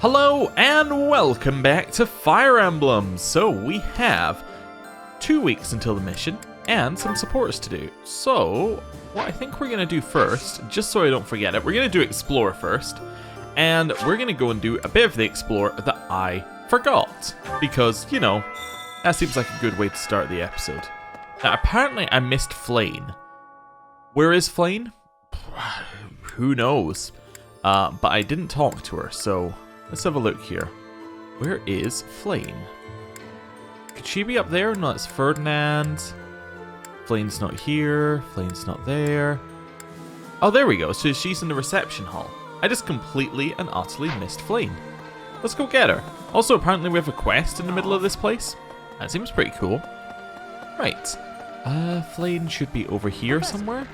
Hello and welcome back to Fire Emblem. So we have 2 weeks until the mission and some supports to do. So what I think we're going to do first, just so I don't forget it, we're going to do Explore first. And we're going to go and do a bit of the Explore that I forgot. Because, you know, that seems like a good way to start the episode. Now apparently I missed Flayn. Where is Flayn? Who knows? But I didn't talk to her, so let's have a look here. Where is Flayn? Could she be up there? No, it's Ferdinand. Flayn's not here. Flayn's not there. Oh, there we go. So she's in the reception hall. I just completely and utterly missed Flayn. Let's go get her. Also, apparently we have a quest in the middle of this place. That seems pretty cool. Right. Flayn should be over here somewhere.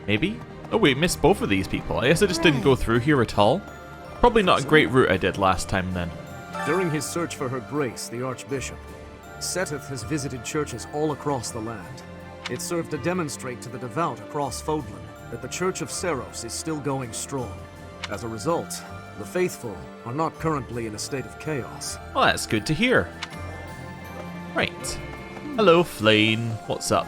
Maybe? Oh, we missed both of these people. I guess I just didn't go through here at all. Probably not a great route I did last time then. During his search for her grace, the Archbishop, Seteth has visited churches all across the land. It served to demonstrate to the devout across Fódlan that the Church of Seiros is still going strong. As a result, the faithful are not currently in a state of chaos. Well, that's good to hear. Right. Hello, Flayn. What's up?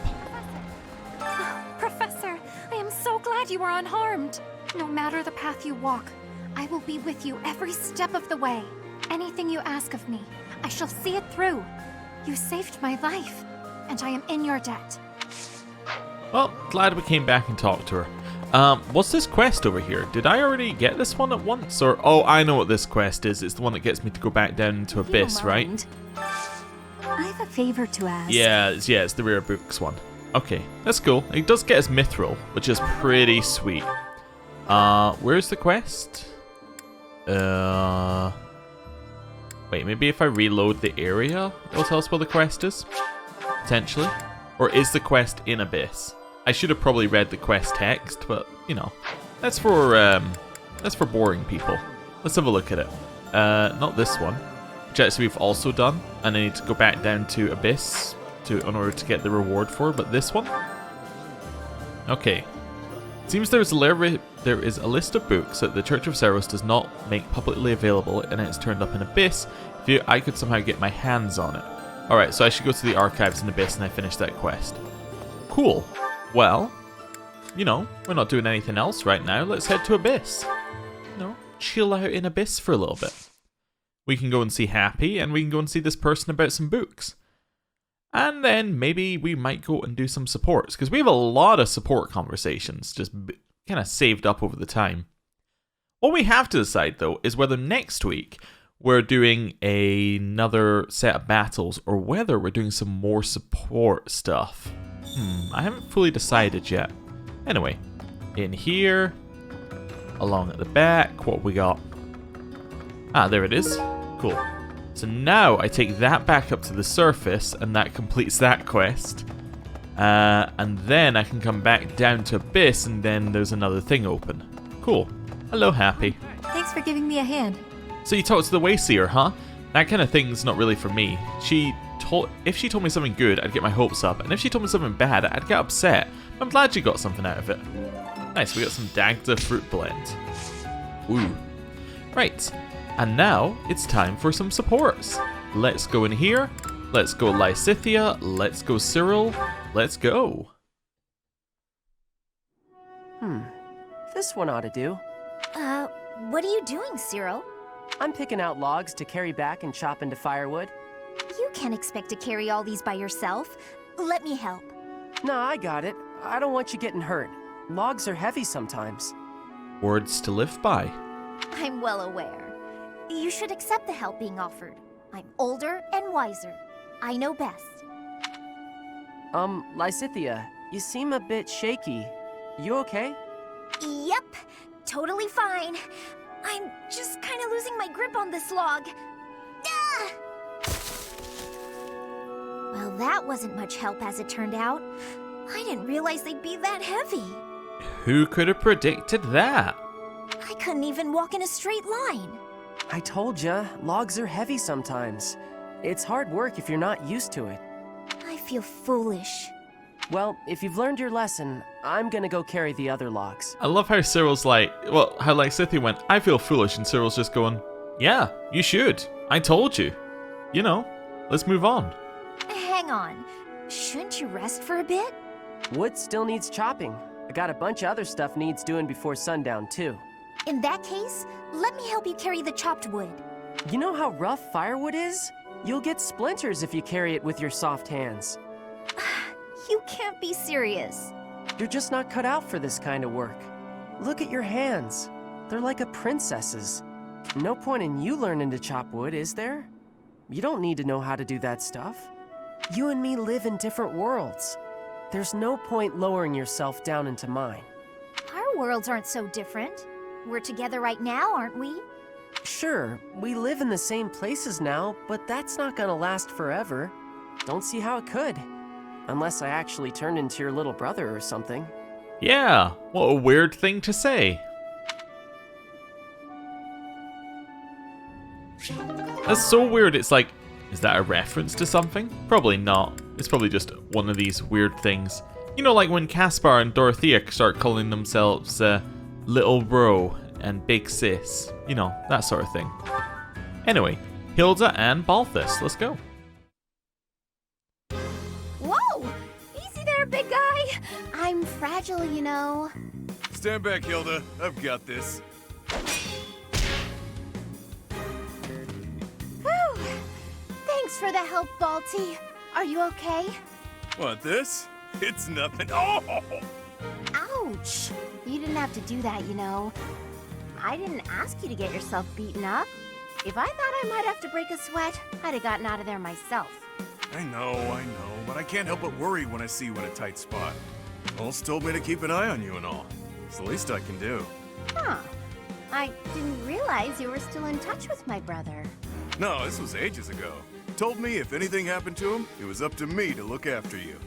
Professor, I am so glad you are unharmed. No matter the path you walk, I will be with you every step of the way. Anything you ask of me, I shall see it through. You saved my life, and I am in your debt. Well, glad we came back and talked to her. What's this quest over here? Did I already get this one at once? Or, oh, I know what this quest is. It's the one that gets me to go back down into Abyss, right? I have a favor to ask. Yeah, it's the rare books one. Okay, that's cool. It does get us Mithril, which is pretty sweet. Where's the quest? Wait, maybe if I reload the area, it'll tell us where the quest is? Potentially. Or is the quest in Abyss? I should have probably read the quest text, but, you know, that's for boring people. Let's have a look at it. Not this one, which actually we've also done, and I need to go back down to Abyss in order to get the reward for, but this one? Okay. Seems there is a list of books that the Church of Seiros does not make publicly available, and it's turned up in Abyss. If I could somehow get my hands on it. Alright, so I should go to the archives in Abyss and I finish that quest. Cool. Well, you know, we're not doing anything else right now. Let's head to Abyss. You know, chill out in Abyss for a little bit. We can go and see Happy, and we can go and see this person about some books. And then maybe we might go and do some supports, because we have a lot of support conversations just kind of saved up over the time. What we have to decide, though, is whether next week we're doing another set of battles or whether we're doing some more support stuff. I haven't fully decided yet. Anyway, in here, along at the back, what we got? Ah, there it is. Cool. So now I take that back up to the surface, and that completes that quest. And then I can come back down to Abyss, and then there's another thing open. Cool. Hello, Happy. Thanks for giving me a hand. So you talked to the Wayseer, huh? That kind of thing's not really for me. If she told me something good, I'd get my hopes up, and if she told me something bad, I'd get upset. I'm glad you got something out of it. Nice, we got some Dagda fruit blend. Ooh. Right. And now, it's time for some supports. Let's go in here. Let's go Lysithea. Let's go Cyril. Let's go. This one ought to do. What are you doing, Cyril? I'm picking out logs to carry back and chop into firewood. You can't expect to carry all these by yourself. Let me help. Nah, I got it. I don't want you getting hurt. Logs are heavy sometimes. Words to live by. I'm well aware. You should accept the help being offered. I'm older and wiser. I know best. Lysithea, you seem a bit shaky. You okay? Yep, totally fine. I'm just kind of losing my grip on this log. Ah! Well, that wasn't much help as it turned out. I didn't realize they'd be that heavy. Who could have predicted that? I couldn't even walk in a straight line. I told ya, logs are heavy sometimes. It's hard work if you're not used to it. I feel foolish. Well, if you've learned your lesson, I'm gonna go carry the other logs. I love how Cyril's like, well, how like Cynthia went, I feel foolish, and Cyril's just going, yeah, you should. I told you. You know, let's move on. Hang on. Shouldn't you rest for a bit? Wood still needs chopping. I got a bunch of other stuff needs doing before sundown, too. In that case, let me help you carry the chopped wood. You know how rough firewood is? You'll get splinters if you carry it with your soft hands. You can't be serious. You're just not cut out for this kind of work. Look at your hands. They're like a princess's. No point in you learning to chop wood, is there? You don't need to know how to do that stuff. You and me live in different worlds. There's no point lowering yourself down into mine. Our worlds aren't so different. We're together right now, aren't we? Sure, we live in the same places now, but that's not gonna last forever. Don't see how it could. Unless I actually turned into your little brother or something. Yeah, what a weird thing to say. That's so weird, it's like, is that a reference to something? Probably not. It's probably just one of these weird things. You know, like when Caspar and Dorothea start calling themselves Little Bro and Big Sis. You know, that sort of thing. Anyway, Hilda and Balthus, let's go. Whoa! Easy there, big guy. I'm fragile, you know. Stand back, Hilda. I've got this. Whew. Thanks for the help, Balti. Are you okay? Want this? It's nothing. Oh! Ouch! You didn't have to do that, you know. I didn't ask you to get yourself beaten up. If I thought I might have to break a sweat, I'd have gotten out of there myself. I know, but I can't help but worry when I see you in a tight spot. Holst told me to keep an eye on you and all. It's the least I can do. Huh. I didn't realize you were still in touch with my brother. No, this was ages ago. Told me if anything happened to him, it was up to me to look after you.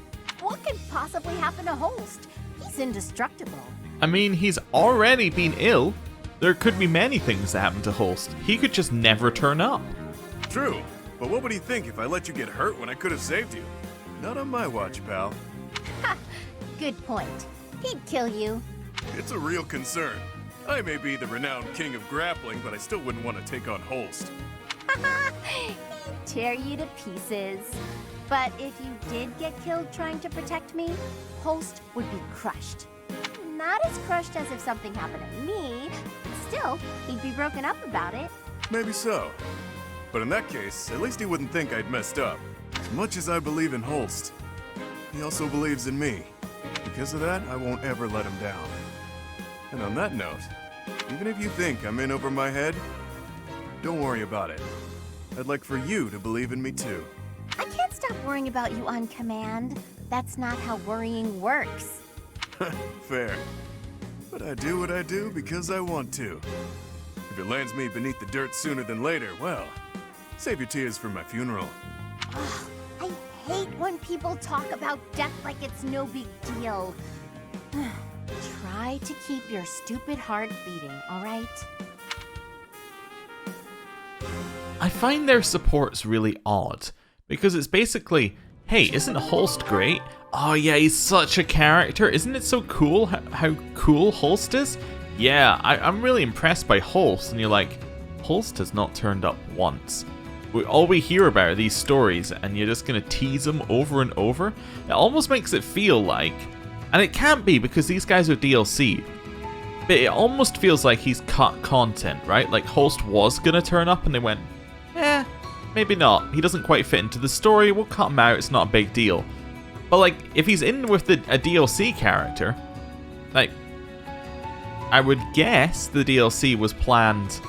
What could possibly happen to Holst? He's indestructible. I mean, he's already been ill. There could be many things that happen to Holst. He could just never turn up. True, but what would he think if I let you get hurt when I could have saved you? Not on my watch, pal. Ha! Good point. He'd kill you. It's a real concern. I may be the renowned king of grappling, but I still wouldn't want to take on Holst. He'd tear you to pieces. But if you did get killed trying to protect me, Holst would be crushed. Not as crushed as if something happened to me, but still, he'd be broken up about it. Maybe so. But in that case, at least he wouldn't think I'd messed up. As much as I believe in Holst, he also believes in me. Because of that, I won't ever let him down. And on that note, even if you think I'm in over my head, don't worry about it. I'd like for you to believe in me too. I can't stop worrying about you on command. That's not how worrying works. Fair. But I do what I do because I want to. If it lands me beneath the dirt sooner than later, well, save your tears for my funeral. Ugh, I hate when people talk about death like it's no big deal. Try to keep your stupid heart beating, all right? I find their support's really odd, because it's basically, hey, isn't Holst great? Oh yeah, he's such a character. Isn't it so cool how cool Holst is? Yeah, I'm really impressed by Holst. And you're like, Holst has not turned up once. All we hear about are these stories, and you're just going to tease him over and over? It almost makes it feel like, and it can't be because these guys are DLC, but it almost feels like he's cut content, right? Like Holst was going to turn up and they went, maybe not. He doesn't quite fit into the story. We'll cut him out. It's not a big deal. But like, if he's in with a DLC character, like, I would guess the DLC was planned,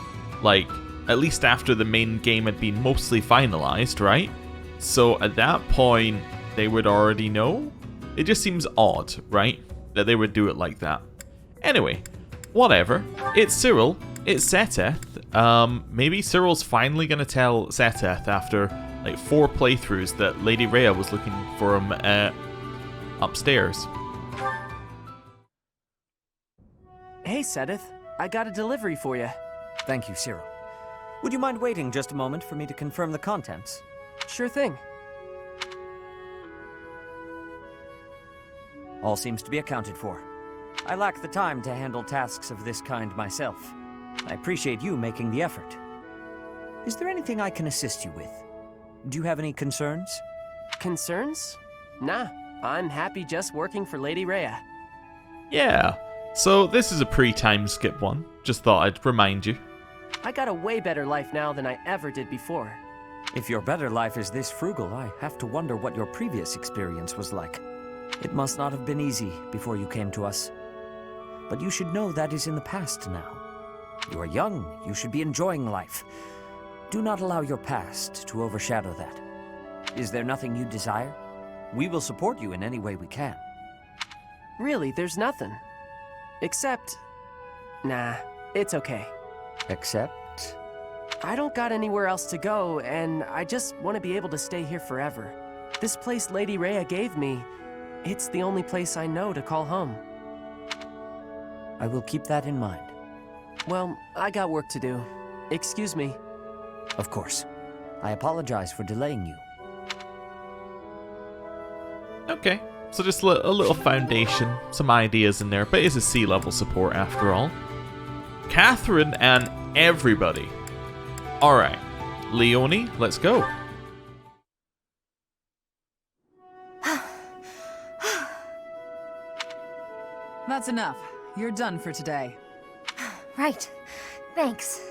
like, at least after the main game had been mostly finalized, right? So at that point, they would already know? It just seems odd, right? That they would do it like that. Anyway, whatever. It's Cyril. It's Seteth. Maybe Cyril's finally gonna tell Seteth after like 4 playthroughs that Lady Rhea was looking for him upstairs. Hey, Seteth. I got a delivery for you. Thank you, Cyril. Would you mind waiting just a moment for me to confirm the contents? Sure thing. All seems to be accounted for. I lack the time to handle tasks of this kind myself. I appreciate you making the effort. Is there anything I can assist you with? Do you have any concerns? Concerns? Nah, I'm happy just working for Lady Rhea. Yeah, so this is a pre-time skip one. Just thought I'd remind you. I got a way better life now than I ever did before. If your better life is this frugal, I have to wonder what your previous experience was like. It must not have been easy before you came to us. But you should know that is in the past now. You are young, you should be enjoying life. Do not allow your past to overshadow that. Is there nothing you desire? We will support you in any way we can. Really, there's nothing. Except... Nah, it's okay. Except? I don't got anywhere else to go, and I just want to be able to stay here forever. This place Lady Rhea gave me, it's the only place I know to call home. I will keep that in mind. Well, I got work to do. Excuse me. Of course. I apologize for delaying you. Okay, so just a little foundation, some ideas in there, but it is a C-level support after all. Catherine and everybody. Alright, Leonie, let's go. That's enough. You're done for today. Right. Thanks.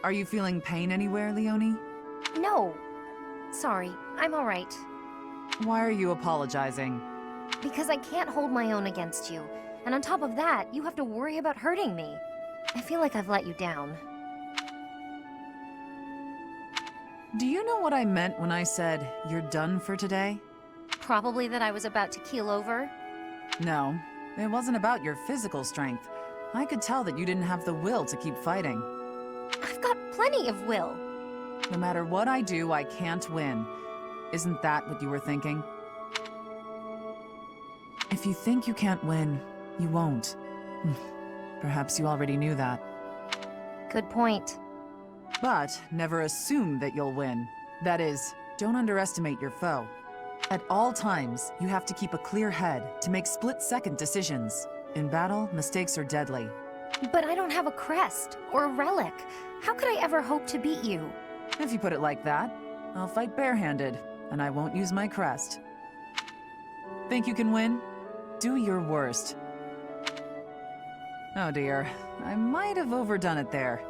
Are you feeling pain anywhere, Leonie? No. Sorry, I'm alright. Why are you apologizing? Because I can't hold my own against you. And on top of that, you have to worry about hurting me. I feel like I've let you down. Do you know what I meant when I said, you're done for today? Probably that I was about to keel over. No, it wasn't about your physical strength. I could tell that you didn't have the will to keep fighting. I've got plenty of will. No matter what I do, I can't win. Isn't that what you were thinking? If you think you can't win, you won't. Perhaps you already knew that. Good point. But never assume that you'll win. That is, don't underestimate your foe. At all times, you have to keep a clear head to make split-second decisions. In battle, mistakes are deadly. But I don't have a crest or a relic. How could I ever hope to beat you? If you put it like that, I'll fight barehanded, and I won't use my crest. Think you can win? Do your worst. Oh dear, I might have overdone it there.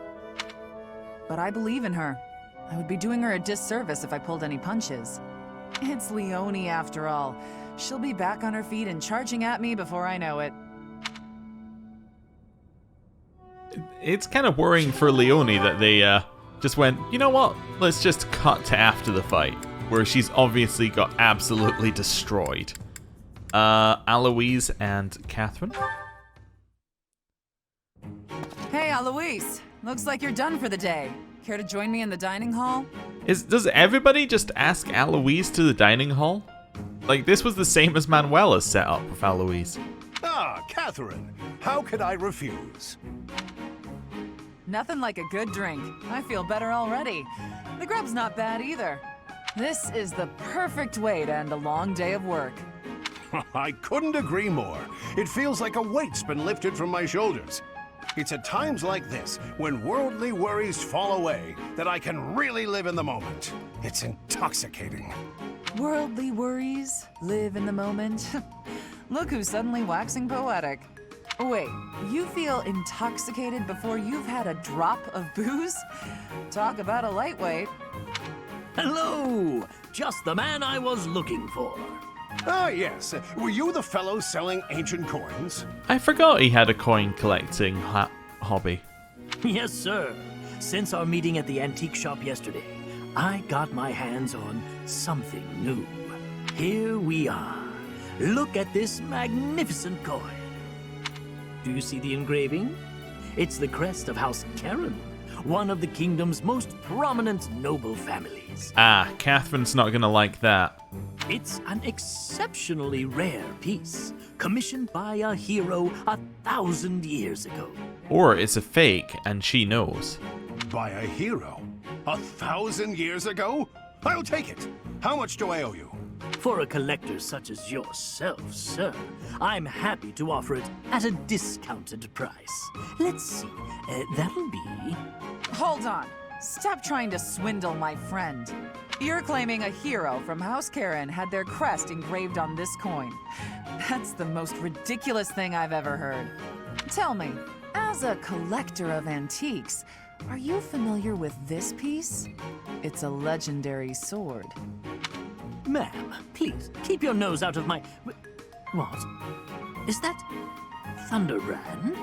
But I believe in her. I would be doing her a disservice if I pulled any punches. It's Leonie after all. She'll be back on her feet and charging at me before I know it. It's kind of worrying for Leonie that they just went, you know what, let's just cut to after the fight, where she's obviously got absolutely destroyed. Aloise and Catherine. Hey, Aloise. Looks like you're done for the day. Care to join me in the dining hall? Does everybody just ask Aloise to the dining hall? Like, this was the same as Manuela's setup with Aloise. Ah, Catherine. How could I refuse? Nothing like a good drink. I feel better already. The grub's not bad either. This is the perfect way to end a long day of work. I couldn't agree more. It feels like a weight's been lifted from my shoulders. It's at times like this, when worldly worries fall away, that I can really live in the moment. It's intoxicating. Worldly worries, live in the moment. Look who's suddenly waxing poetic. Wait, you feel intoxicated before you've had a drop of booze? Talk about a lightweight. Hello! Just the man I was looking for. Ah, yes. Were you the fellow selling ancient coins? I forgot he had a coin collecting hobby. Yes, sir. Since our meeting at the antique shop yesterday, I got my hands on something new. Here we are. Look at this magnificent coin. Do you see the engraving? It's the crest of House Karen, one of the kingdom's most prominent noble families. Ah, Catherine's not gonna like that. It's an exceptionally rare piece, commissioned by a hero 1,000 years ago. Or it's a fake, and she knows. By a hero? 1,000 years ago? I'll take it. How much do I owe you? For a collector such as yourself, sir, I'm happy to offer it at a discounted price. Let's see, that'll be... Hold on. Stop trying to swindle my friend. You're claiming a hero from House Karen had their crest engraved on this coin. That's the most ridiculous thing I've ever heard. Tell me, as a collector of antiques, are you familiar with this piece? It's a legendary sword. Ma'am, please, keep your nose out of my... What? Is that... Thunderbrand?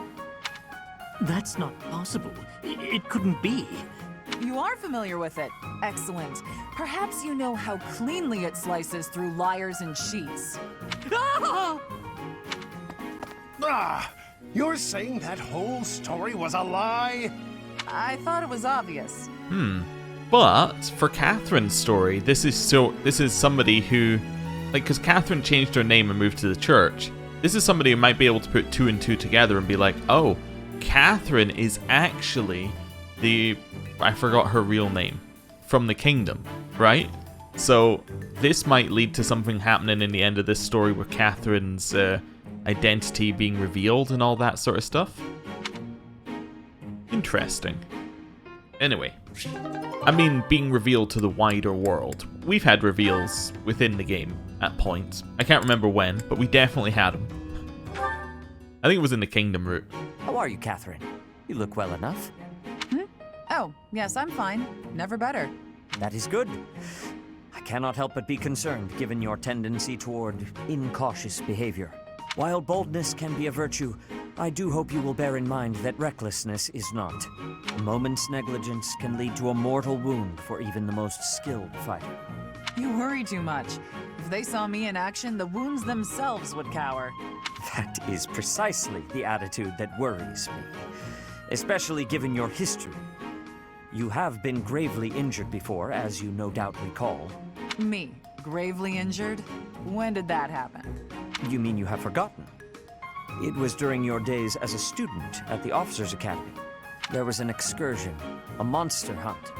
That's not possible. It couldn't be. You are familiar with it. Excellent. Perhaps you know how cleanly it slices through liars and cheats. Ah! Ah! You're saying that whole story was a lie? I thought it was obvious. But for Catherine's story, this is somebody who, like, because Catherine changed her name and moved to the church. This is somebody who might be able to put 2 and 2 together and be like, oh, Catherine is actually I forgot her real name, from the kingdom, right? So this might lead to something happening in the end of this story with Catherine's identity being revealed and all that sort of stuff. Interesting. Anyway, I mean being revealed to the wider world. We've had reveals within the game at points. I can't remember when, but we definitely had them. I think it was in the kingdom route. How are you, Catherine? You look well enough. Oh, yes, I'm fine. Never better. That is good. I cannot help but be concerned, given your tendency toward incautious behavior. While boldness can be a virtue, I do hope you will bear in mind that recklessness is not. A moment's negligence can lead to a mortal wound for even the most skilled fighter. You worry too much. If they saw me in action, the wounds themselves would cower. That is precisely the attitude that worries me, especially given your history. You have been gravely injured before, as you no doubt recall. Me? Gravely injured? When did that happen? You mean you have forgotten? It was during your days as a student at the Officers' Academy. There was an excursion, a monster hunt.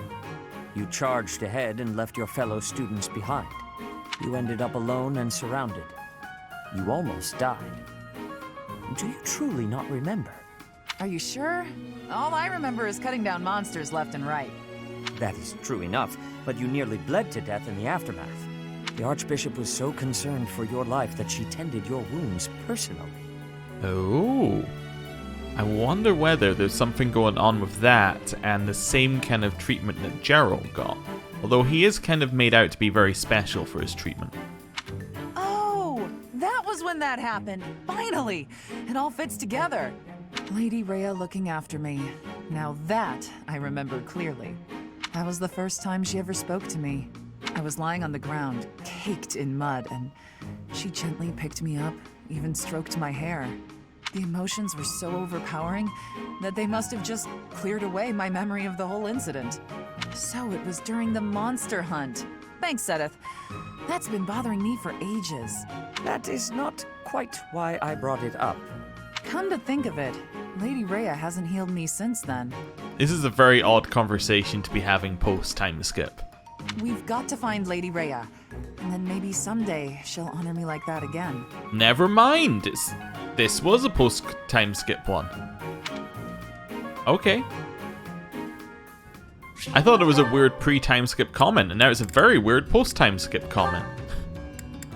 You charged ahead and left your fellow students behind. You ended up alone and surrounded. You almost died. Do you truly not remember? Are you sure? All I remember is cutting down monsters left and right. That is true enough, but you nearly bled to death in the aftermath. The Archbishop was so concerned for your life that she tended your wounds personally. Oh. I wonder whether there's something going on with that and the same kind of treatment that Gerald got. Although he is kind of made out to be very special for his treatment. Oh, that was when that happened. Finally! It all fits together. Lady Rhea looking after me. Now that I remember clearly. That was the first time she ever spoke to me. I was lying on the ground, caked in mud, and she gently picked me up, even stroked my hair. The emotions were so overpowering that they must have just cleared away my memory of the whole incident. So it was during the monster hunt. Thanks, Sedith. That's been bothering me for ages. That is not quite why I brought it up. Come to think of it, Lady Rhea hasn't healed me since then. This is a very odd conversation to be having post-time skip. We've got to find Lady Rhea, and then maybe someday she'll honor me like that again. Never mind. This was a post-time skip one. Okay. I thought it was a weird pre-time skip comment, and now it's a very weird post-time skip comment.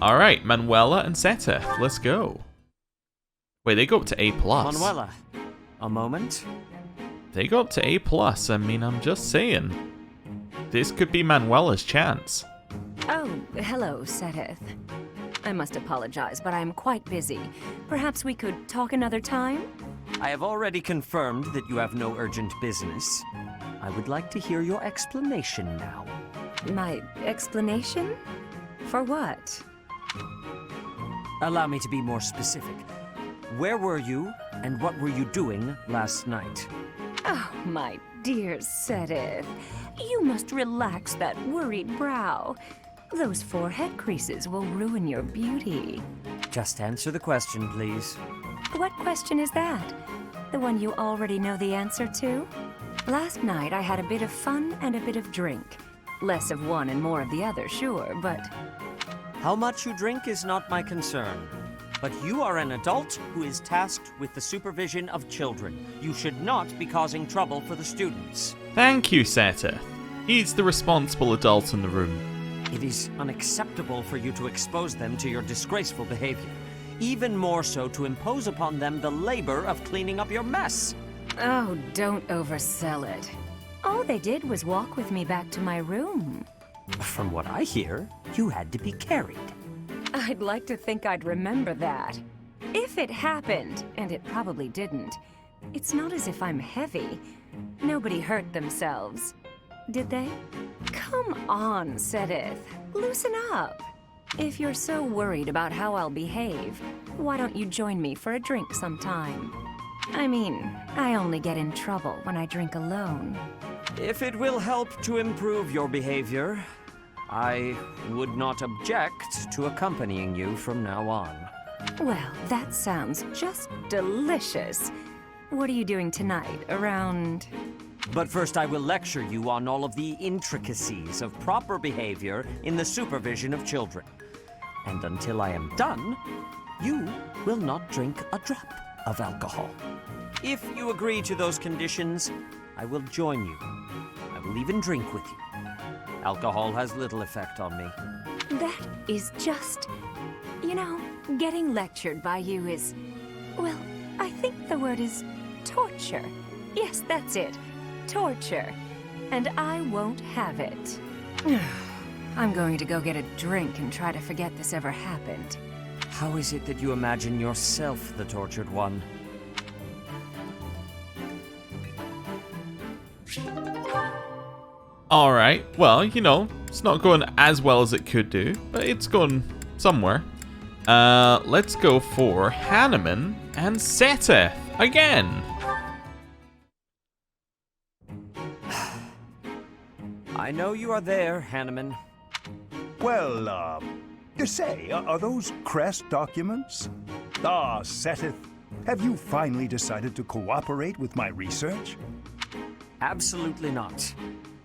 Alright, Manuela and Seta, let's go. Wait, they go up to A+. Manuela, a moment. They go up to A+, I mean, I'm just saying. This could be Manuela's chance. Oh, hello, Sedith. I must apologize, but I'm quite busy. Perhaps we could talk another time? I have already confirmed that you have no urgent business. I would like to hear your explanation now. My explanation? For what? Allow me to be more specific. Where were you, and what were you doing last night? Oh, my dear Sedith. You must relax that worried brow. Those forehead creases will ruin your beauty. Just answer the question, please. What question is that? The one you already know the answer to? Last night I had a bit of fun and a bit of drink. Less of one and more of the other, sure, but... How much you drink is not my concern. But you are an adult who is tasked with the supervision of children. You should not be causing trouble for the students. Thank you, Seteth. He's the responsible adult in the room. It is unacceptable for you to expose them to your disgraceful behavior. Even more so to impose upon them the labor of cleaning up your mess. Oh, don't oversell it. All they did was walk with me back to my room. From what I hear, you had to be carried. I'd like to think I'd remember that. If it happened, and it probably didn't, it's not as if I'm heavy. Nobody hurt themselves. Did they? Come on, Seteth. Loosen up. If you're so worried about how I'll behave, why don't you join me for a drink sometime? I mean, I only get in trouble when I drink alone. If it will help to improve your behavior, I would not object to accompanying you from now on. Well, that sounds just delicious. What are you doing tonight, around... But first I will lecture you on all of the intricacies of proper behavior in the supervision of children. And until I am done, you will not drink a drop of alcohol. If you agree to those conditions, I will join you. I will even drink with you. Alcohol has little effect on me. That is just... You know, getting lectured by you is... Well, I think the word is torture. Yes, that's it. Torture. And I won't have it. I'm going to go get a drink and try to forget this ever happened. How is it that you imagine yourself the tortured one? Alright, well, you know, it's not going as well as it could do, but it's going somewhere. Let's go for Hanneman and Seteth again. I know you are there, Hanneman. Well, say, are those crest documents? Ah, Seteth, have you finally decided to cooperate with my research? Absolutely not.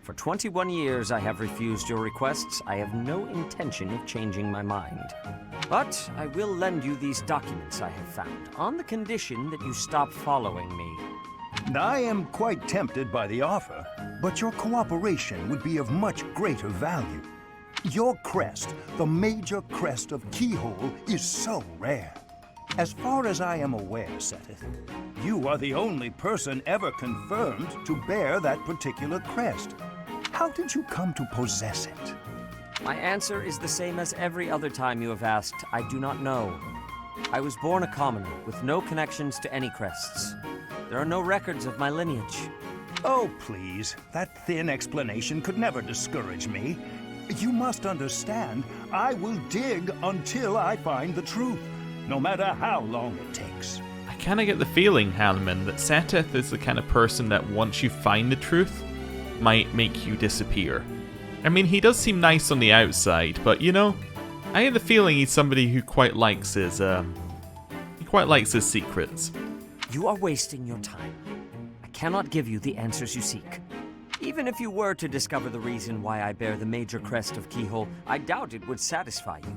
For 21 years I have refused your requests. I have no intention of changing my mind. But I will lend you these documents I have found, on the condition that you stop following me. I am quite tempted by the offer, but your cooperation would be of much greater value. Your crest, the major crest of Keyhole, is so rare. As far as I am aware, Seteth, you are the only person ever confirmed to bear that particular crest. How did you come to possess it? My answer is the same as every other time you have asked. I do not know. I was born a commoner with no connections to any crests. There are no records of my lineage. Oh, please. That thin explanation could never discourage me. You must understand, I will dig until I find the truth, no matter how long it takes. I kind of get the feeling, Hanneman, that Seteth is the kind of person that once you find the truth, might make you disappear. I mean, he does seem nice on the outside, but you know, I get the feeling he's somebody who quite likes his secrets. You are wasting your time. I cannot give you the answers you seek. Even if you were to discover the reason why I bear the major crest of Keyhole, I doubt it would satisfy you.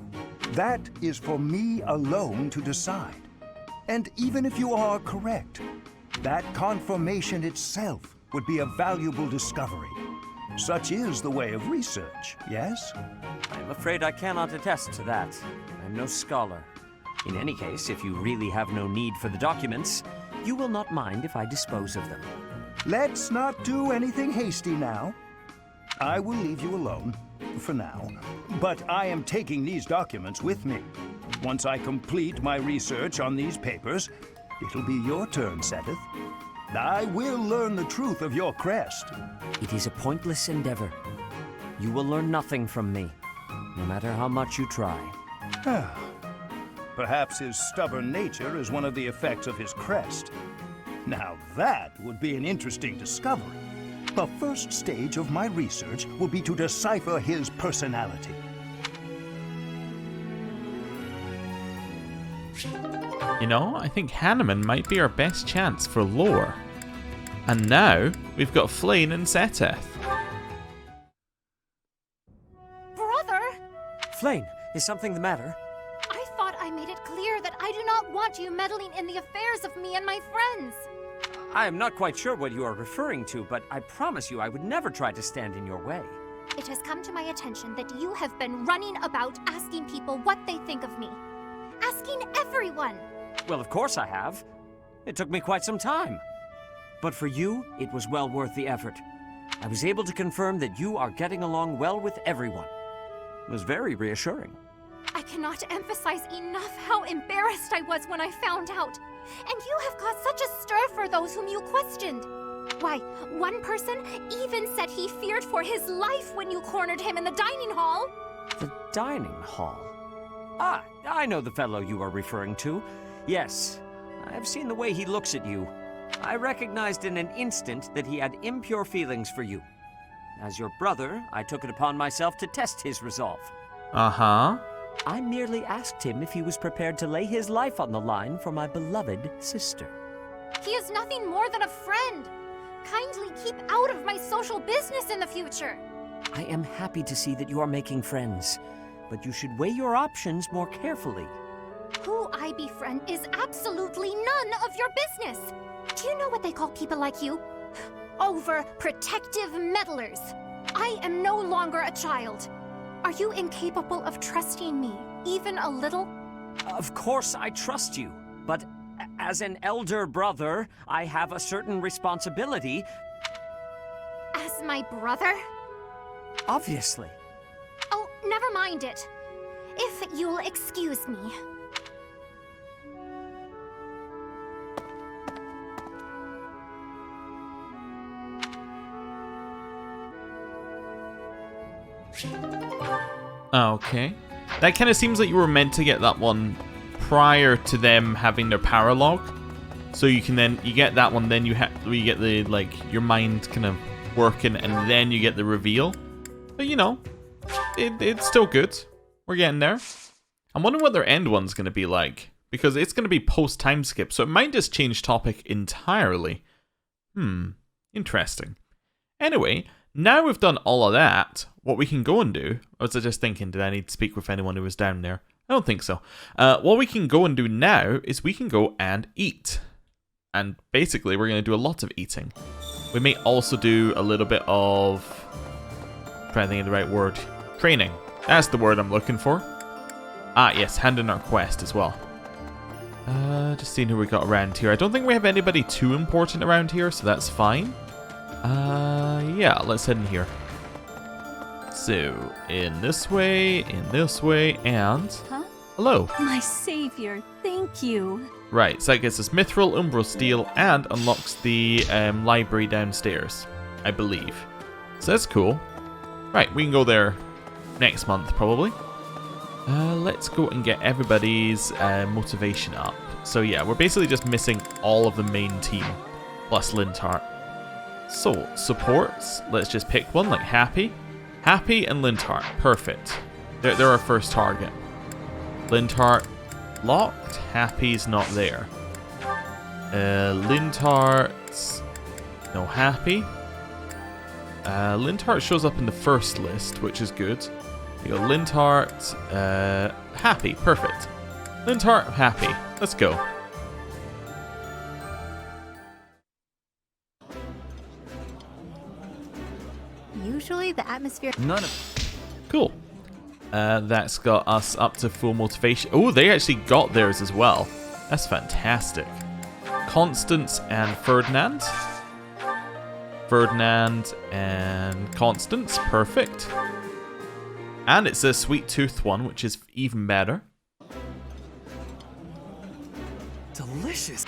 That is for me alone to decide. And even if you are correct, that confirmation itself would be a valuable discovery. Such is the way of research, yes? I'm afraid I cannot attest to that. I'm no scholar. In any case, if you really have no need for the documents, you will not mind if I dispose of them. Let's not do anything hasty now. I will leave you alone, for now. But I am taking these documents with me. Once I complete my research on these papers, it'll be your turn, Seteth. I will learn the truth of your crest. It is a pointless endeavor. You will learn nothing from me, no matter how much you try. Perhaps his stubborn nature is one of the effects of his crest. Now that would be an interesting discovery. The first stage of my research will be to decipher his personality. You know, I think Hanneman might be our best chance for lore. And now, we've got Flayn and Seteth. Brother! Flayn, Is something the matter? I thought I made it clear that I do not want you meddling in the affairs of me and my friends. I am not quite sure what you are referring to, but I promise you I would never try to stand in your way. It has come to my attention that you have been running about asking people what they think of me. Asking everyone. Well, of course I have. It took me quite some time. But for you, it was well worth the effort. I was able to confirm that you are getting along well with everyone. It was very reassuring. I cannot emphasize enough how embarrassed I was when I found out. And you have caused such a stir for those whom you questioned. Why, one person even said he feared for his life when you cornered him in the dining hall. The dining hall? Ah, I know the fellow you are referring to. Yes, I've seen the way he looks at you. I recognized in an instant that he had impure feelings for you. As your brother, I took it upon myself to test his resolve. Uh-huh. I merely asked him if he was prepared to lay his life on the line for my beloved sister. He is nothing more than a friend. Kindly keep out of my social business in the future. I am happy to see that you are making friends, but you should weigh your options more carefully. Who I befriend is absolutely none of your business. Do you know what they call people like you? Overprotective meddlers. I am no longer a child. Are you incapable of trusting me, even a little? Of course I trust you, but as an elder brother, I have a certain responsibility. As my brother? Obviously. Oh, never mind it. If you'll excuse me. Okay. That kind of seems like you were meant to get that one prior to them having their paralogue. So you get that one, then you get the, like, your mind kind of working, and then you get the reveal. But, you know, it's still good. We're getting there. I'm wondering what their end one's going to be like, because it's going to be post-time skip, so it might just change topic entirely. Interesting. Anyway, now we've done all of that, what we can go and do... I was just thinking, did I need to speak with anyone who was down there? I don't think so. What we can go and do now is we can go and eat. And basically, we're going to do a lot of eating. We may also do a little bit of... I'm trying to think of the right word. Training. That's the word I'm looking for. Ah, yes, hand in our quest as well. Just seeing who we got around here. I don't think we have anybody too important around here, so that's fine. Yeah, let's head in here. So, in this way, and... Huh? Hello. My savior, thank you. Right, so that gets us Mithril, Umbral Steel, and unlocks the library downstairs, I believe. So that's cool. Right, we can go there next month, probably. Let's go and get everybody's motivation up. So yeah, we're basically just missing all of the main team, plus Linthart. So, supports, let's just pick one, like Happy. Happy and Linthart, perfect. They're our first target. Linthart locked, Happy's not there. Linthart's no Happy. Linthart shows up in the first list, which is good. We go Linthart, Happy, perfect. Linthart, Happy, let's go. Usually the atmosphere... None of... Cool. That's got us up to full motivation. Oh, they actually got theirs as well. That's fantastic. Constance and Ferdinand. Ferdinand and Constance, perfect. And it's a sweet tooth one, which is even better. Delicious.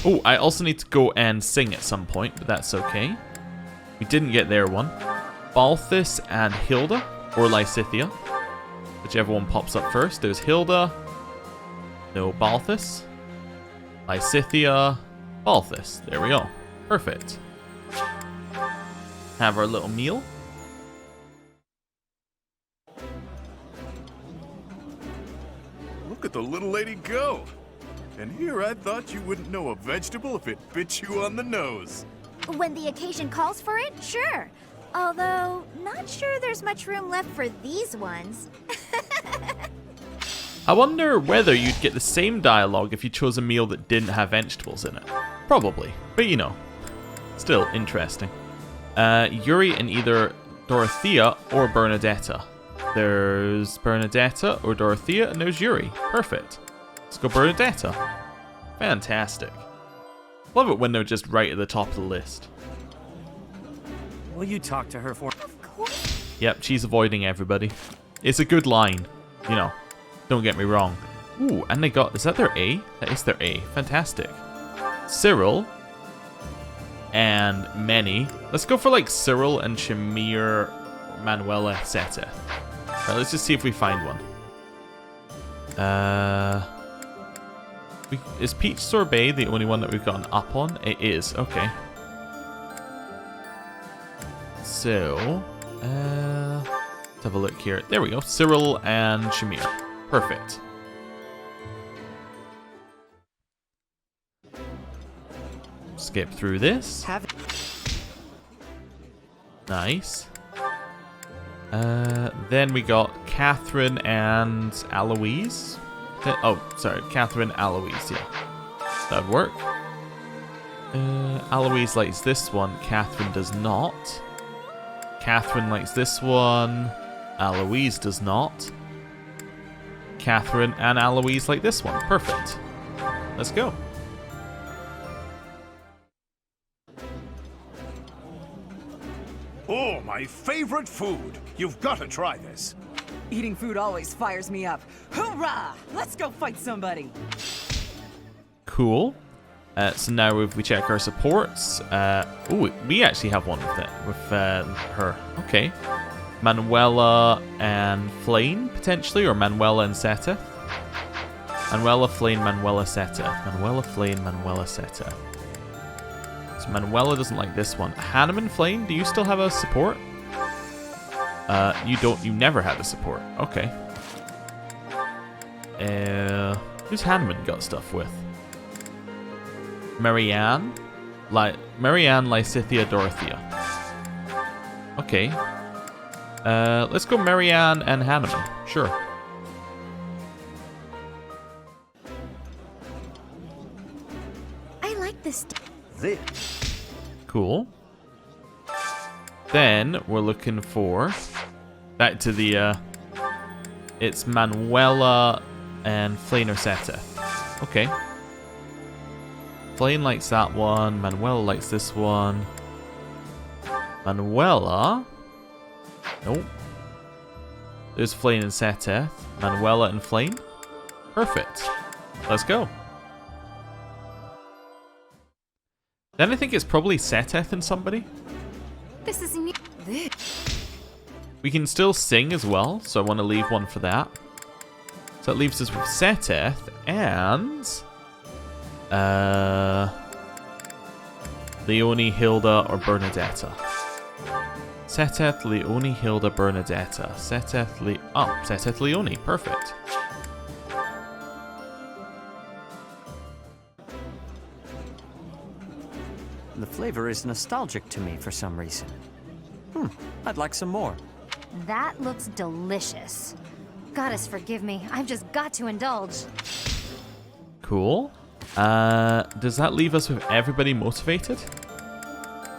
Oh, I also need to go and sing at some point, but that's okay. We didn't get their one. Balthus and Hilda, or Lysithea. Whichever one pops up first. There's Hilda. No Balthus. Lysithea. Balthus. There we go. Perfect. Have our little meal. Look at the little lady go. And here I thought you wouldn't know a vegetable if it bit you on the nose. When the occasion calls for it, sure. Although, not sure there's much room left for these ones. I wonder whether you'd get the same dialogue if you chose a meal that didn't have vegetables in it. Probably, but you know, still interesting. Yuri and either Dorothea or Bernadetta. There's Bernadetta or Dorothea, and there's Yuri. Perfect. Let's go Bernadetta. Fantastic. Love it when they're just right at the top of the list. Will you talk to her for? Of course. Yep, she's avoiding everybody. It's a good line, you know. Don't get me wrong. Ooh, and they got... Is that their A? That is their A. Fantastic. Cyril and Many. Let's go for like Cyril and Shamir Manuela Seta. Right, let's just see if we find one. Is Peach Sorbet the only one that we've gotten up on? It is. Okay. So, let's have a look here. There we go. Cyril and Shamir. Perfect. Skip through this. Nice. Then we got Catherine and Aloise. Oh, sorry. Catherine, Aloise, yeah. That'd work. Aloise likes this one. Catherine does not. Catherine likes this one. Aloise does not. Catherine and Aloise like this one. Perfect. Let's go. Oh, my favorite food. You've got to try this. Eating food always fires me up. Hoorah! Let's go fight somebody. Cool. So now if we check our supports, oh, we actually have one with it, with her. Okay. Manuela and Flame, potentially, or Manuela and Seta. Manuela, Flame, Manuela, Seta. Manuela, Flame, Manuela, Seta. So Manuela doesn't like this one. Hanneman, Flame, do you still have a support? You don't. You never had a support. Okay. Who's Hanneman got stuff with? Marianne, Lysithia, Dorothea. Okay. Let's go Marianne and Hanneman. Sure. I like this. Cool. Then we're looking for back to the it's Manuela and Flane or Seta. Okay. Flane likes that one. Manuela likes this one. Manuela. Nope. There's Flane and Seta. Manuela and Flane. Perfect. Let's go. Then I think it's probably Seteth and somebody. This is new. We can still sing as well, so I want to leave one for that. So that leaves us with Seteth and Leonie, Hilda, or Bernadetta. Seteth, Leonie, Hilda, Bernadetta. Seteth, Leonie. Perfect. The flavor is nostalgic to me for some reason. I'd like some more. That looks delicious. Goddess forgive me, I've just got to indulge. Cool. Does that leave us with everybody motivated?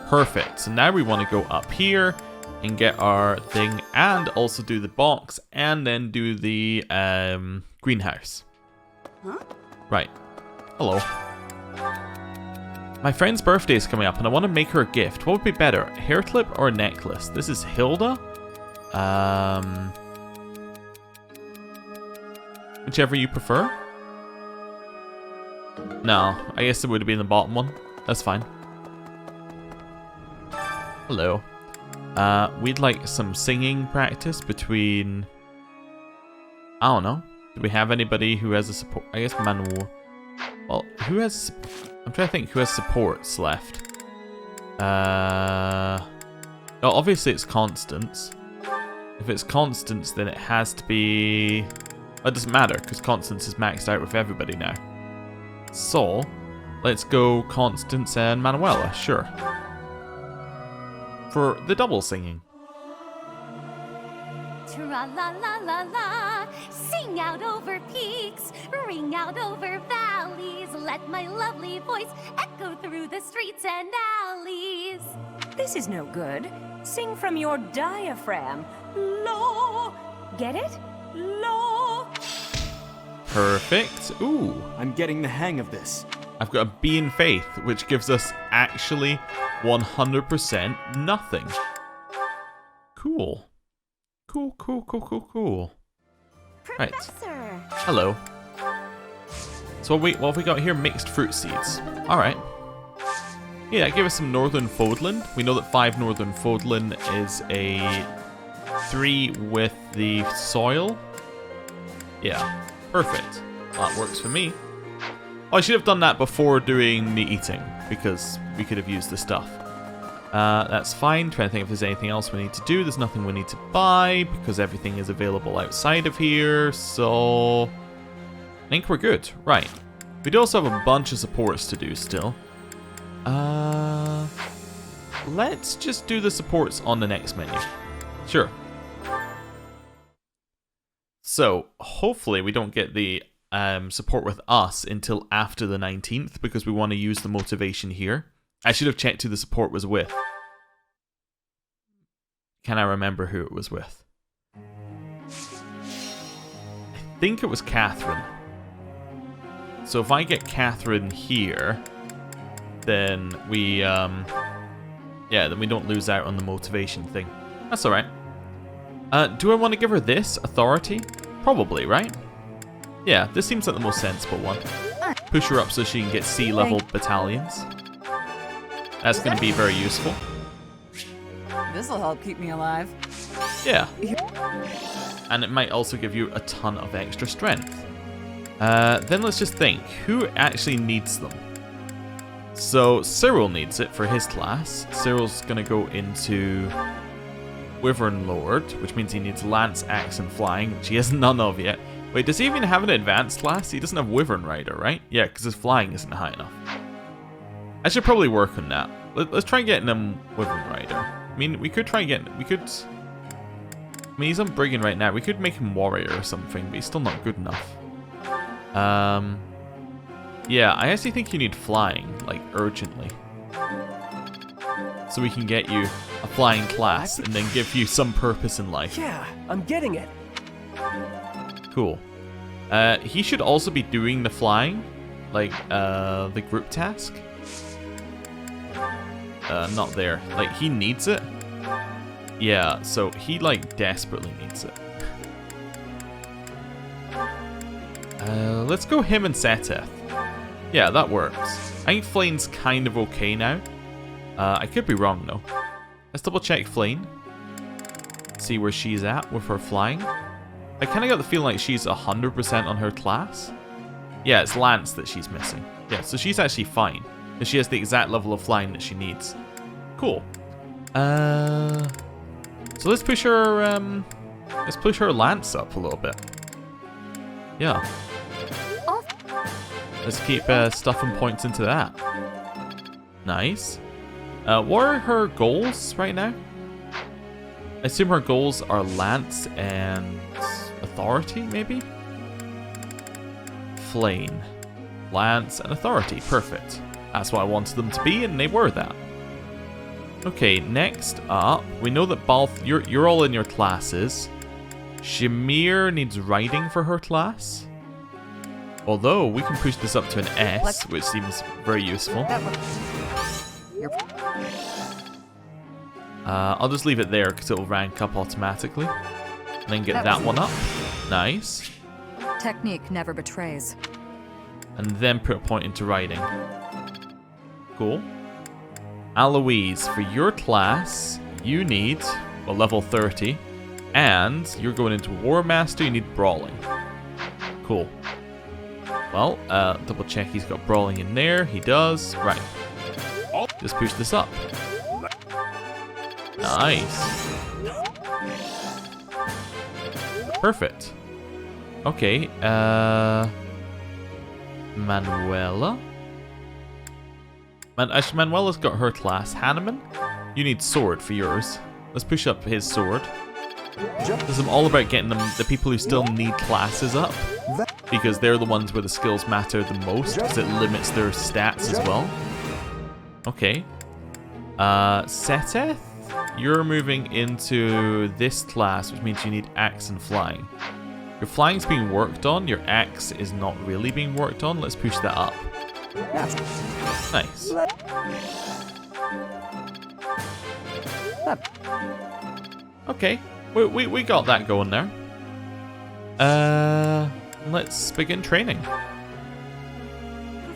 Perfect. So now we want to go up here and get our thing and also do the box and then do the greenhouse. Huh? Right. Hello. My friend's birthday is coming up and I want to make her a gift. What would be better, a hair clip or a necklace? This is Hilda. Whichever you prefer. No, I guess it would have been the bottom one. That's fine. Hello. We'd like some singing practice between... I don't know. Do we have anybody who has a support? I guess Manuel. Well, who has... I'm trying to think who has supports left. Oh, obviously it's Constance. If it's Constance, then it has to be... It doesn't matter, because Constance is maxed out with everybody now. So, let's go Constance and Manuela, sure. For the double singing. Tra-la-la-la-la, sing Ring out over peaks, ring out over valleys. Let my lovely voice echo through the streets and alleys. This is no good. Sing from your diaphragm. Lo. Get it? Lo. Perfect. Ooh. I'm getting the hang of this. I've got a B in faith, which gives us actually 100% nothing. Cool. Cool. Right. Professor! Hello. So what have we got here? Mixed fruit seeds. Alright. Yeah, give us some Northern Fódlan. We know that 5 Northern Fódlan is a 3 with the soil. Yeah, perfect. That works for me. Oh, I should have done that before doing the eating, because we could have used the stuff. That's fine. Trying to think if there's anything else we need to do. There's nothing we need to buy, because everything is available outside of here, so I think we're good. Right. We do also have a bunch of supports to do still. Let's just do the supports on the next menu. Sure. So, hopefully we don't get the support with us until after the 19th, because we want to use the motivation here. I should have checked who the support was with. Can I remember who it was with? I think it was Catherine. So if I get Catherine here, then we, then we don't lose out on the motivation thing. That's alright. Do I want to give her this? Authority? Probably, right? Yeah, this seems like the most sensible one. Push her up so she can get C-level battalions. That's going to be very useful. This'll help keep me alive. Yeah. And it might also give you a ton of extra strength. Then let's just think. Who actually needs them? So, Cyril needs it for his class. Cyril's going to go into Wyvern Lord, which means he needs Lance, Axe, and Flying, which he has none of yet. Wait, does he even have an advanced class? He doesn't have Wyvern Rider, right? Yeah, because his Flying isn't high enough. I should probably work on that. Let's try getting him Wyvern Rider. I mean, we could try and get... I mean, he's on Brigand right now. We could make him Warrior or something, but he's still not good enough. Yeah, I actually think you need Flying, like, urgently. So we can get you a Flying class and then give you some purpose in life. Yeah, I'm getting it. Cool. He should also be doing the Flying, like, the group task. Not there. Like, he needs it. Yeah, so he, like, desperately needs it. Let's go him and Seteth. Yeah, that works. I think Flane's kind of okay now. I could be wrong, though. Let's double check Flane. See where she's at with her Flying. I kind of got the feeling like she's 100% on her class. Yeah, it's Lance that she's missing. Yeah, so she's actually fine. Because she has the exact level of Flying that she needs. Cool. So let's push her, Lance up a little bit. Yeah. Let's keep stuffing points into that. Nice. What are her goals right now? I assume her goals are Lance and Authority, maybe? Flame. Lance and Authority. Perfect. That's what I wanted them to be, and they were that. Okay, next up, we know that Balth, you're all in your classes. Shamir needs riding for her class. Although, we can push this up to an S, which seems very useful. I'll just leave it there because it'll rank up automatically. And then get that one up. Nice. Technique never betrays. And then put a point into riding. Cool. Aloise, for your class, you need, well, level 30. And you're going into War Master, you need Brawling. Cool. Well, double check he's got Brawling in there. He does. Right. Just push this up. Nice. Perfect. Okay, Manuela? Manuela's got her class. Hanneman, you need sword for yours. Let's push up his sword. Because I'm all about getting the people who still need classes up. Because they're the ones where the skills matter the most, because it limits their stats as well. Okay. Seteth, you're moving into this class, which means you need axe and flying. Your flying's being worked on, your axe is not really being worked on. Let's push that up. Nice. Okay, we got that going there. Let's begin training.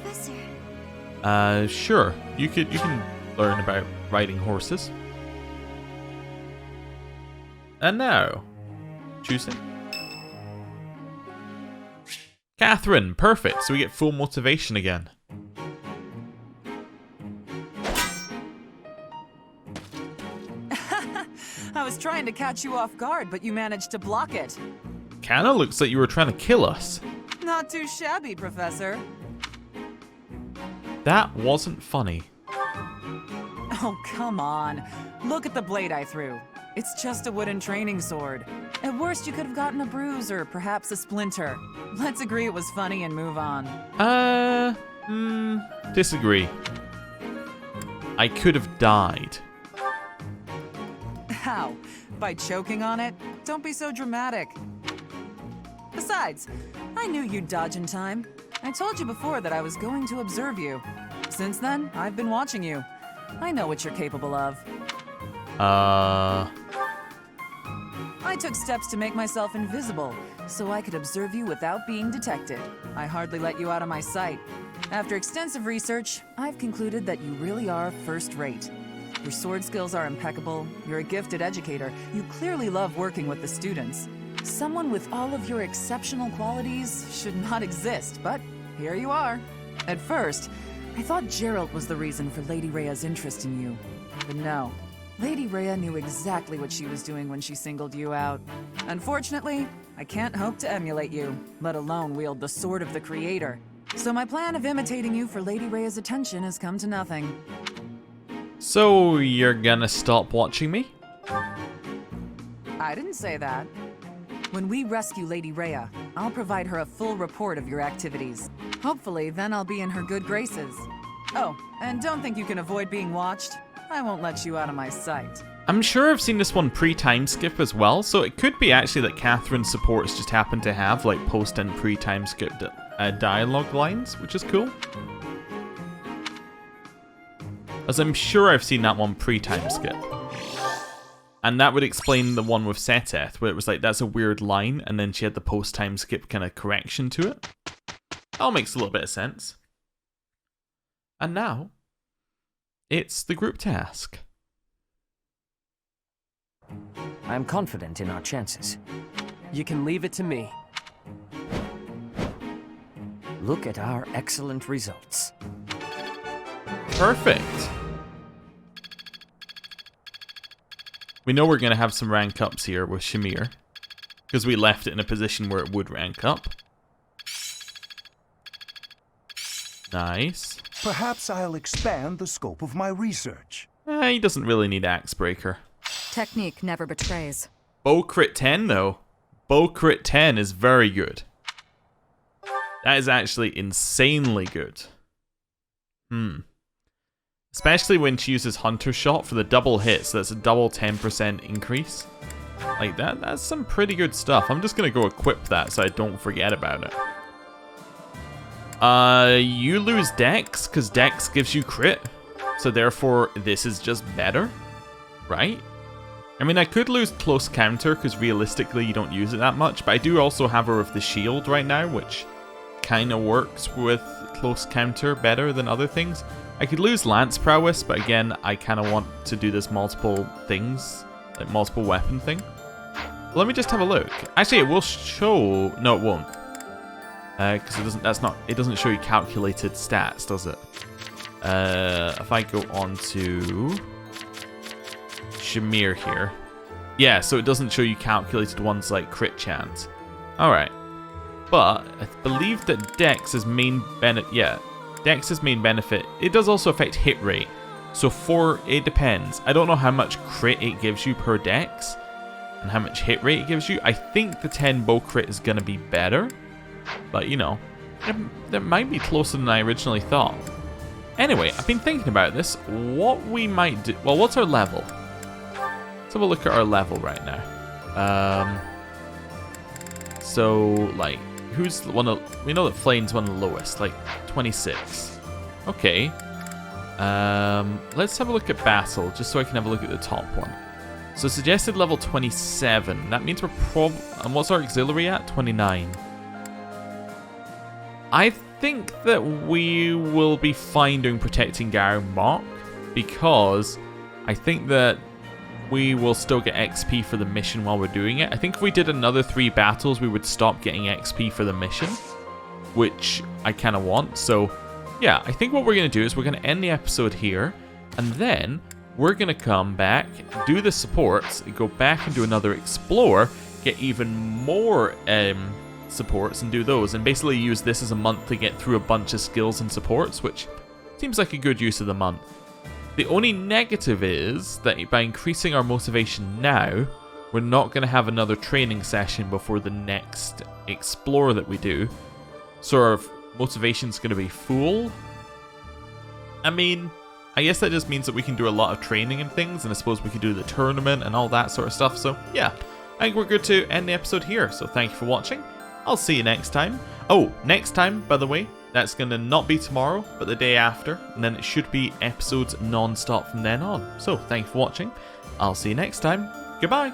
Professor. Sure. You can learn about riding horses. And now, choosing. Catherine, perfect. So we get full motivation again. I was trying to catch you off guard, but you managed to block it. Kinda looks like you were trying to kill us. Not too shabby, Professor. That wasn't funny. Oh, come on. Look at the blade I threw. It's just a wooden training sword. At worst, you could have gotten a bruise or perhaps a splinter. Let's agree it was funny and move on. Disagree. I could have died. How? By choking on it? Don't be so dramatic. Besides, I knew you'd dodge in time. I told you before that I was going to observe you. Since then, I've been watching you. I know what you're capable of. I took steps to make myself invisible, so I could observe you without being detected. I hardly let you out of my sight. After extensive research, I've concluded that you really are first-rate. Your sword skills are impeccable, you're a gifted educator, you clearly love working with the students. Someone with all of your exceptional qualities should not exist, but here you are. At first, I thought Gerald was the reason for Lady Rhea's interest in you. But no. Lady Rhea knew exactly what she was doing when she singled you out. Unfortunately, I can't hope to emulate you, let alone wield the sword of the Creator. So my plan of imitating you for Lady Rhea's attention has come to nothing. So you're gonna stop watching me? I didn't say that. When we rescue Lady Rhea, I'll provide her a full report of your activities. Hopefully, then I'll be in her good graces. Oh, and don't think you can avoid being watched. I won't let you out of my sight. I'm sure I've seen this one pre-time skip as well, so it could be actually that Catherine's supports just happen to have like post and pre-time skip dialogue lines, which is cool. As I'm sure I've seen that one pre-time skip. And that would explain the one with Seteth, where it was like, that's a weird line, and then she had the post-time skip kind of correction to it. That all makes a little bit of sense. And now, it's the group task. I'm confident in our chances. You can leave it to me. Look at our excellent results. Perfect. We know we're going to have some rank ups here with Shamir, because we left it in a position where it would rank up. Nice. Perhaps I'll expand the scope of my research. He doesn't really need Axebreaker. Technique never betrays. Bow crit 10 though. Bow crit 10 is very good. That is actually insanely good. Especially when she uses Hunter Shot for the double hit, so that's a double 10% increase. Like that's some pretty good stuff. I'm just gonna go equip that so I don't forget about it. You lose Dex, because Dex gives you crit. So therefore, this is just better, right? I mean, I could lose Close Counter, because realistically you don't use it that much, but I do also have her with the shield right now, which kind of works with Close Counter better than other things. I could lose Lance Prowess, but again, I kind of want to do this multiple things, like multiple weapon thing. Let me just have a look. Actually, it will show... No, it won't. Because it doesn't show you calculated stats, does it? If I go on to Shamir here. Yeah, so it doesn't show you calculated ones like crit chance. Alright. But I believe that Dex's main benefit... Yeah, Dex's main benefit... It does also affect hit rate. So it depends. I don't know how much crit it gives you per Dex. and how much hit rate it gives you. I think the 10 bow crit is going to be better, but you know, that might be closer than I originally thought. Anyway, I've been thinking about this. What we might do... Well, what's our level? Let's have a look at our level right now. So, like, who's one of... We know that Flame's one of the lowest, like 26. Okay. Let's have a look at Battle, just so I can have a look at the top one. So suggested level 27. That means we're and what's our auxiliary at? 29. I think that we will be fine doing protecting Garreg Mach, because I think that we will still get XP for the mission while we're doing it. I think if we did another 3 battles, we would stop getting XP for the mission, which I kind of want. So yeah, I think what we're going to do is we're going to end the episode here, and then we're going to come back, do the supports, go back and do another explore, get even more supports and do those, and basically use this as a month to get through a bunch of skills and supports, which seems like a good use of the month. The only negative is that by increasing our motivation now, we're not going to have another training session before the next explore that we do. So our motivation's going to be full. I mean, I guess that just means that we can do a lot of training and things, and I suppose we can do the tournament and all that sort of stuff. So yeah, I think we're good to end the episode here. So thank you for watching. I'll see you next time. Oh, next time, by the way, that's going to not be tomorrow, but the day after, and then it should be episodes non-stop from then on. So thank you for watching. I'll see you next time. Goodbye.